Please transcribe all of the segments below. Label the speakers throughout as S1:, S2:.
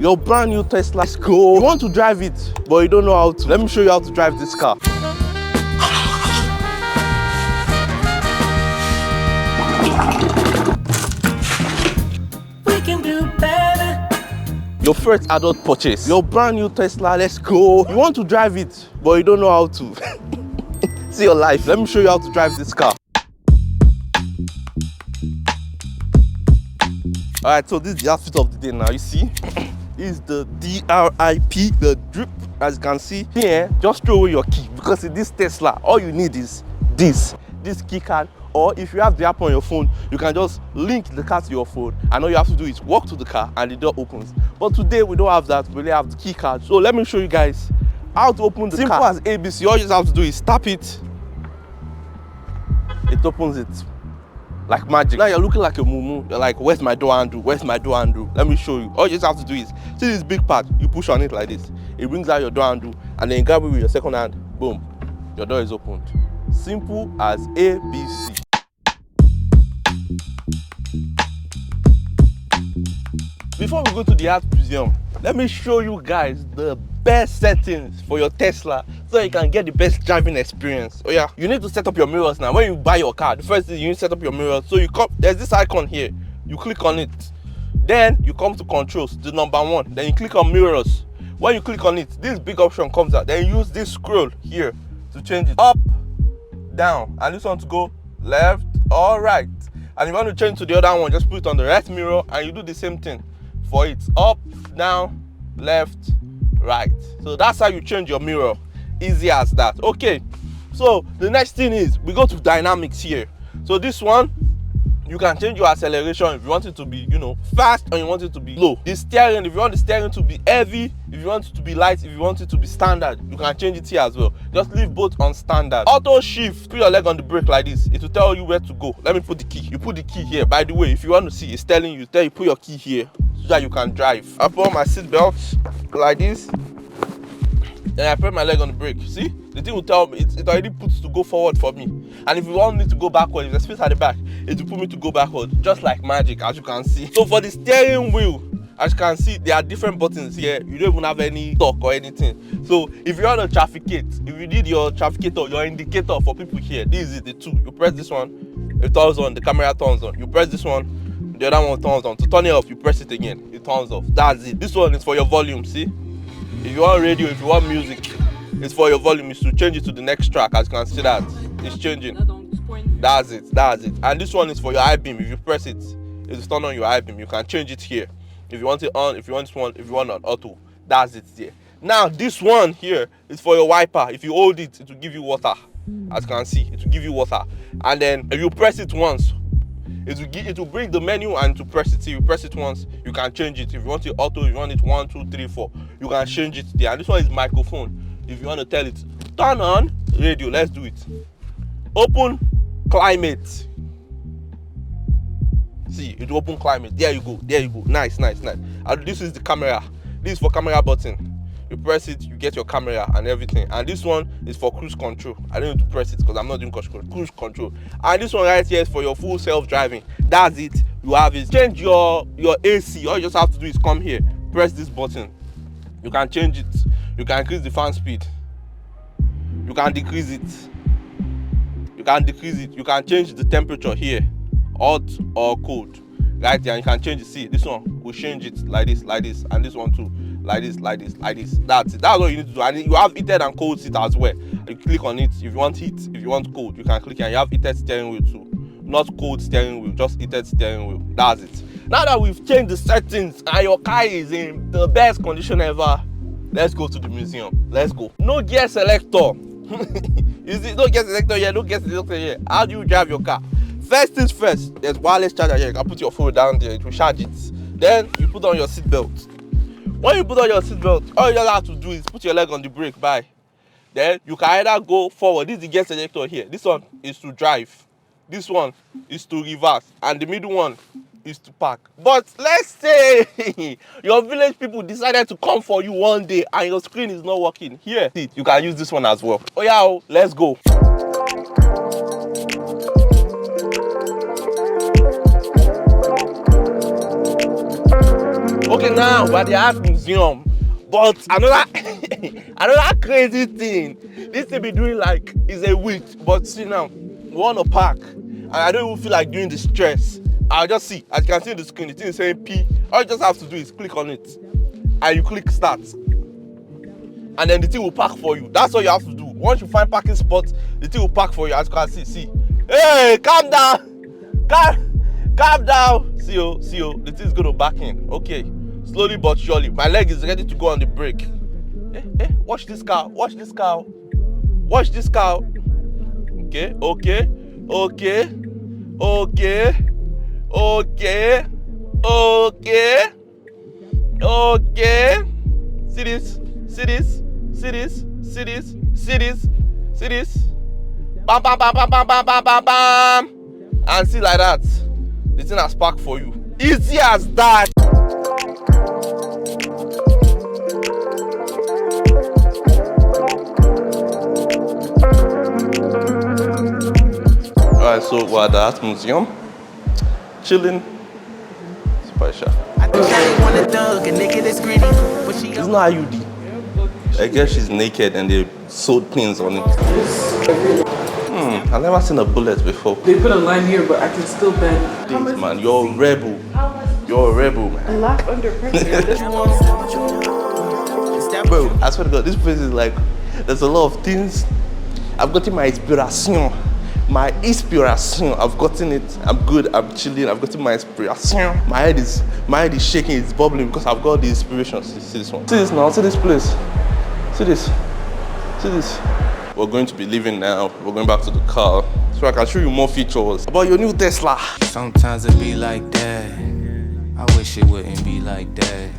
S1: Your brand new Tesla. Let's go. You want to drive it, but you don't know how to. Let me show you how to drive this car.
S2: We can do better.
S1: Your first adult purchase. Your brand new Tesla. Let's go. You want to drive it, but you don't know how to. See your life. Let me show you how to drive this car. Alright, so this is the outfit of the day now. You see? This is the DRIP, the drip. As you can see here, just throw away your key, because in this Tesla, all you need is this key card. Or if you have the app on your phone, you can just link the car to your phone, and all you have to do is walk to the car and the door opens. But today we don't have that, we only have the key card. So let me show you guys how to open the car. Simple as ABC. All you just have to do is tap it. It opens it like magic. Now you're looking like a mumu. You're like, where's my door handle? Where's my door handle? Let me show you. All you just have to do is see this big part. You push on it like this. It brings out your door handle, and then you grab it with your second hand. Boom, your door is opened. Simple as ABC. Before we go to the art museum, let me show you guys the best settings for your Tesla so you can get the best driving experience. Oh yeah, you need to set up your mirrors now. When you buy your car, the first thing you need to set up your mirrors. So you come, there's this icon here. You click on it. Then you come to controls, the number 1. Then you click on mirrors. When you click on it, this big option comes out. Then you use this scroll here to change it up, down, and this one to go left or right. And if you want to change to the other one, just put it on the right mirror and you do the same thing for it. Up, down, left, right. So that's how you change your mirror. Easy as that. Okay, so the next thing is we go to dynamics here. So this one, you can change your acceleration if you want it to be, you know, fast, or you want it to be low. The steering, if you want the steering to be heavy, if you want it to be light, if you want it to be standard, you can change it here as well. Just leave both on standard. Auto shift, put your leg on the brake like this. It will tell you where to go. Let me put the key. You put the key here. By the way, if you want to see, it's telling you, you put your key here so that you can drive. I put on my seat belt like this. Then I put my leg on the brake. See? The thing will tell me, it already puts to go forward for me. And if you want me to go backward, if there's space at the back, it will put me to go backward. Just like magic, as you can see. So for the steering wheel, as you can see, there are different buttons here. You don't even have any torque or anything. So if you want to trafficate, if you need your trafficator, your indicator for people here, this is the 2. You press this one, it turns on, the camera turns on. You press this one, the other one turns on. To turn it off, you press it again, it turns off. That's it. This one is for your volume, see? If you want radio, if you want music, it's for your volume. It's to change it to the next track. As you can see that it's changing. That's it. And this one is for your I-beam. If you press it, it will turn on your I-beam. You can change it here. If you want it on, if you want on auto, that's it there. Now this one here is for your wiper. If you hold it, it will give you water. As you can see, it will give you water. And then if you press it once, it will bring the menu and to press it. See, you press it once, you can change it. If you want it auto, if you want it 1, 2, 3, 4, you can change it there. And this one is microphone. If you want to tell it, turn on radio, let's do it. Open climate. See, it will open climate. There you go. Nice. And this is the camera. This is for camera button. You press it, you get your camera and everything. And this one is for cruise control. I don't need to press it because I'm not doing cruise control. And this one right here is for your full self-driving. That's it. You have it. Change your AC. All you just have to do is come here, press this button. You can change it. You can increase the fan speed. You can decrease it. You can change the temperature here, hot or cold. Right there, and you can change it. See, this one will change it like this, and this one too, like this. That's it. That's what you need to do. And you have heated and cold seat as well. You click on it. If you want heat, if you want cold, you can click, and you have heated steering wheel too. Not cold steering wheel, just heated steering wheel. That's it. Now that we've changed the settings and your car is in the best condition ever, let's go to the museum. Let's go. No gear selector. You see, no gear selector here, no gear selector here. How do you drive your car? First things first, there's wireless charger here. You can put your phone down there, it will charge it. Then you put on your seatbelt. When you put on your seatbelt, all you just have to do is put your leg on the brake. Then you can either go forward. This is the gear selector here. This one is to drive. This one is to reverse. And the middle one is to park. But let's say your village people decided to come for you one day and your screen is not working. Here, you can use this one as well. Oh yeah, let's go. Okay, now we're at the art museum. But another another crazy thing, this thing be doing like is a week. But see now, we want to park, and I don't even feel like doing the stress. I'll just see, as you can see on the screen, the thing is saying P. All you just have to do is click on it, and you click start, and then the thing will park for you. That's all you have to do. Once you find parking spot, the thing will park for you. As you can see, hey, calm down, calm down. See you, the thing is going to back in. Okay, slowly but surely. My leg is ready to go on the brake. Watch this cow. Watch this cow. Watch this cow. Okay. See this. Bam, bam, bam, bam, bam, bam, bam, bam, bam. And see like that. The thing has parked for you. Easy as that. Alright, so we're at the art museum. Chilling. Special. It's not IUD. I guess she's naked and they sewed pins on it. I've never seen a bullet before.
S2: They put a line here, but I can still bend.
S1: Please, man, you're a rebel. You're a rebel, man.
S2: I laugh under pressure.
S1: Bro, I swear to God, this place is like, there's a lot of things. I've gotten my inspiration. I've gotten it. I'm good, I'm chilling, I've gotten my inspiration. My head is shaking, it's bubbling because I've got the inspiration. See this one. See this now, see this place. See this. We're going to be leaving now. We're going back to the car so I can show you more features about your new Tesla.
S3: Sometimes it be like that. I wish it wouldn't be like that.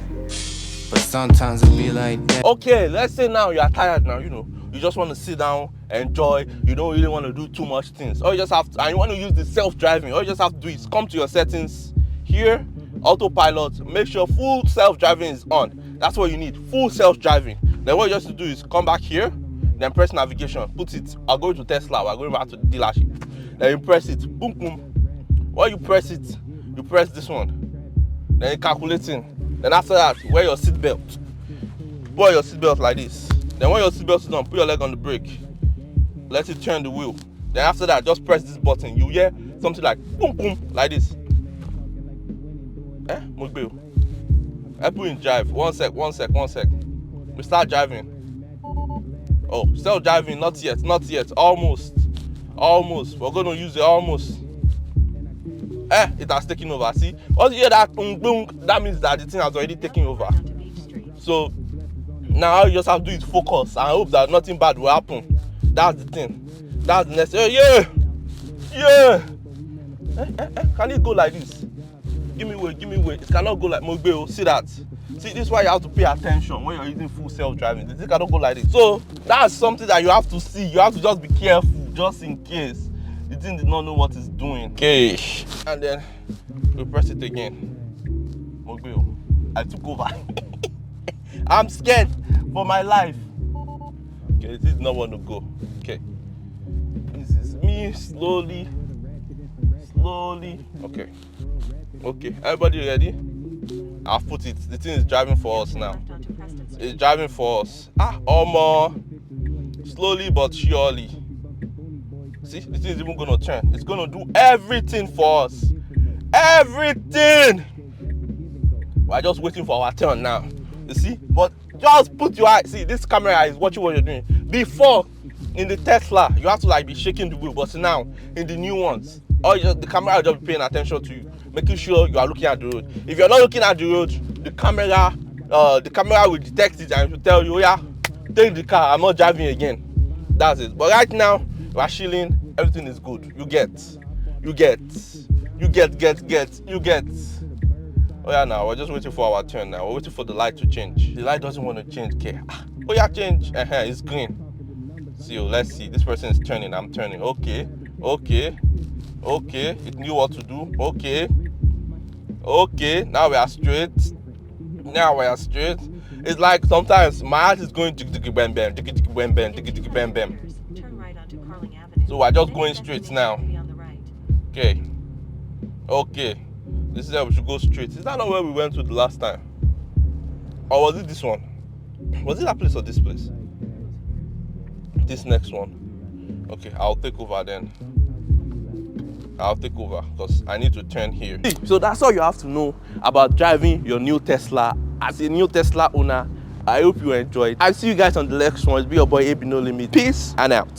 S3: But sometimes it be like that.
S1: Okay, let's say now you are tired now, you just want to sit down, enjoy, you don't really want to do too much things. All you just have to, and you want to use the self-driving, all you just have to do is come to your settings here, autopilot, make sure full self-driving is on. That's what you need, full self-driving. Then what you just have to do is come back here, then press navigation, put it, I'll go to Tesla, we're going back to the dealership. Then you press it, boom, boom. When you press it, you press this one. Then you're calculating. Then after that, wear your seatbelt. Put your seatbelt like this. Then when your seatbelt is done, put your leg on the brake. Let it turn the wheel. Then after that, just press this button. You hear something like boom, boom, like this. Mugbil. I put in drive. One sec. We start driving. Oh, still driving, not yet. Almost. We're going to use it almost. It has taken over. See? Once you hear that boom, boom, that means that the thing has already taken over. So now all you just have to do is focus and hope that nothing bad will happen. That's the thing. That's the next. Yeah. Can it go like this? Give me way. It cannot go like Mogbe. See that? See, this is why you have to pay attention when you're using full self-driving. The thing cannot go like this. So that's something that you have to see. You have to just be careful, just in case the thing did not know what it's doing. Okay. And then we press it again. Mogbe, I took over. I'm scared for my life. Okay, this is not want to go. Okay. This is me slowly. Okay, everybody ready? I've put it. The thing is driving for us now. It's driving for us. Almost. Slowly but surely. See, the thing is even gonna turn. It's gonna do everything for us. Everything! We're just waiting for our turn now. You see? But just put your eye. See, this camera is watching what you're doing. Before, in the Tesla, you have to be shaking the wheel. But now, in the new ones, the camera will just be paying attention to you, making sure you are looking at the road. If you're not looking at the road, the camera will detect it and it will tell you, yeah, take the car, I'm not driving again. That's it. But right now, we're chilling, everything is good. You get. Oh yeah, now we're just waiting for our turn now. We're waiting for the light to change. The light doesn't want to change, okay. Oh yeah, change. It's green. See, let's see. This person is turning, I'm turning. Okay. It knew what to do. Okay. Now we are straight. It's like sometimes my heart is going bam bam. So we're just going straight now. Okay. This is how we should go straight. Is that not where we went to the last time? Or was it this one? Was it that place or this place? This next one. Okay, I'll take over then. I'll take over because I need to turn here. So that's all you have to know about driving your new Tesla. As a new Tesla owner, I hope you enjoyed. I'll see you guys on the next one. It's be your boy AB No Limit. Peace and out.